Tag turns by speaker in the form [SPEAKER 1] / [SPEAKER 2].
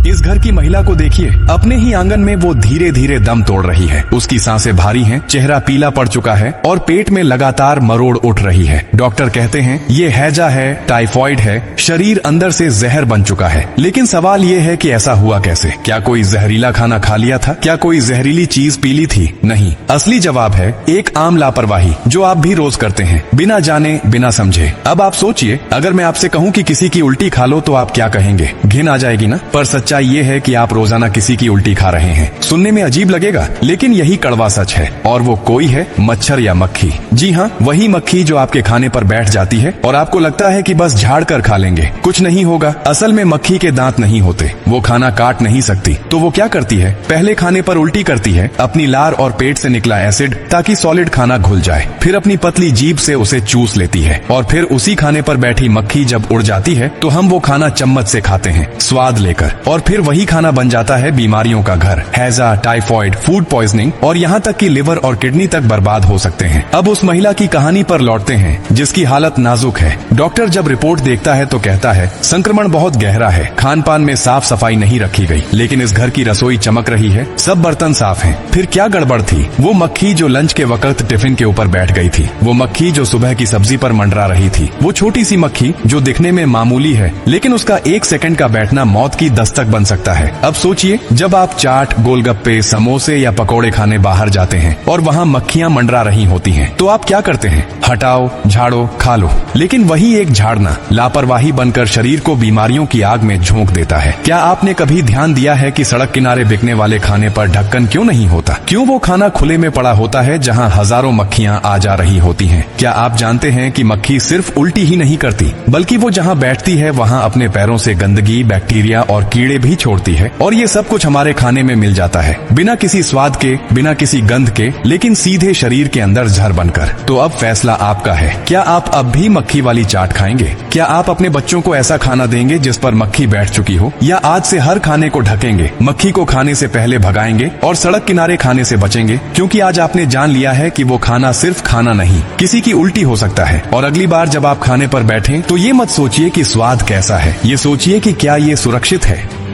[SPEAKER 1] इस घर की महिला को देखिए, अपने ही आंगन में वो धीरे धीरे दम तोड़ रही है। उसकी सांसें भारी हैं, चेहरा पीला पड़ चुका है और पेट में लगातार मरोड़ उठ रही है। डॉक्टर कहते हैं ये हैजा है, टाइफॉइड है, शरीर अंदर से जहर बन चुका है। लेकिन सवाल ये है कि ऐसा हुआ कैसे? क्या कोई जहरीला खाना खा लिया था? क्या कोई जहरीली चीज पी ली थी? नहीं, असली जवाब है एक आम लापरवाही जो आप भी रोज करते हैं, बिना जाने बिना समझे। अब आप सोचिए, अगर मैं आपसे कहूँ कि किसी की उल्टी खा लो तो आप क्या कहेंगे? घिन आ जाएगी ना? पर सच्चाई ये है कि आप रोजाना किसी की उल्टी खा रहे हैं। सुनने में अजीब लगेगा, लेकिन यही कड़वा सच है। और वो कोई है मच्छर या मक्खी। जी हाँ, वही मक्खी जो आपके खाने पर बैठ जाती है और आपको लगता है कि बस झाड़ कर खा लेंगे, कुछ नहीं होगा। असल में मक्खी के दांत नहीं होते, वो खाना काट नहीं सकती। तो वो क्या करती है? पहले खाने पर उल्टी करती है, अपनी लार और पेट से निकला एसिड ताकि सॉलिड खाना घुल जाए, फिर अपनी पतली जीभ से उसे चूस लेती है। और फिर उसी खाने पर बैठी मक्खी जब उड़ जाती है तो हम वो खाना चम्मच से खाते हैं, स्वाद लेकर। और फिर वही खाना बन जाता है बीमारियों का घर। हैजा, टाइफॉइड, फूड पॉइजनिंग और यहाँ तक कि लिवर और किडनी तक बर्बाद हो सकते हैं। अब उस महिला की कहानी पर लौटते हैं जिसकी हालत नाजुक है। डॉक्टर जब रिपोर्ट देखता है तो कहता है संक्रमण बहुत गहरा है, खान पान में साफ सफाई नहीं रखी गई। लेकिन इस घर की रसोई चमक रही है, सब बर्तन साफ हैं। फिर क्या गड़बड़ थी? वो मक्खी जो लंच के वक्त टिफिन के ऊपर बैठ गई थी, वो मक्खी जो सुबह की सब्जी पर मंडरा रही थी, वो छोटी सी मक्खी जो दिखने में मामूली है लेकिन उसका 1 सेकंड का बैठना मौत की दस्तक बन सकता है। अब सोचिए, जब आप चाट, गोलगप्पे, समोसे या पकोड़े खाने बाहर जाते हैं और वहाँ मक्खियाँ मंडरा रही होती हैं, तो आप क्या करते हैं? हटाओ, झाड़ो, खा लो। लेकिन वही एक झाड़ना लापरवाही बनकर शरीर को बीमारियों की आग में झोंक देता है। क्या आपने कभी ध्यान दिया है कि सड़क किनारे बिकने वाले खाने पर ढक्कन क्यों नहीं होता? क्यों वो खाना खुले में पड़ा होता है जहाँ हजारों मक्खियाँ आ जा रही होती हैं? क्या आप जानते हैं कि मक्खी सिर्फ उल्टी ही नहीं करती, बल्कि वो जहाँ बैठती है वहाँ अपने पैरों से गंदगी, बैक्टीरिया और कीड़े भी छोड़ती है। और ये सब कुछ हमारे खाने में मिल जाता है, बिना किसी स्वाद के, बिना किसी गंध के, लेकिन सीधे शरीर के अंदर जहर बनकर। तो अब फैसला आपका है। क्या आप अब भी मक्खी वाली चाट खाएंगे? क्या आप अपने बच्चों को ऐसा खाना देंगे जिस पर मक्खी बैठ चुकी हो? या आज से हर खाने को ढकेंगे, मक्खी को खाने से पहले भगाएंगे और सड़क किनारे खाने से बचेंगे? क्योंकि आज आपने जान लिया है कि वो खाना सिर्फ खाना नहीं, किसी की उल्टी हो सकता है। और अगली बार जब आप खाने पर बैठें तो ये मत सोचिए कि स्वाद कैसा है, ये सोचिए कि क्या ये सुरक्षित है।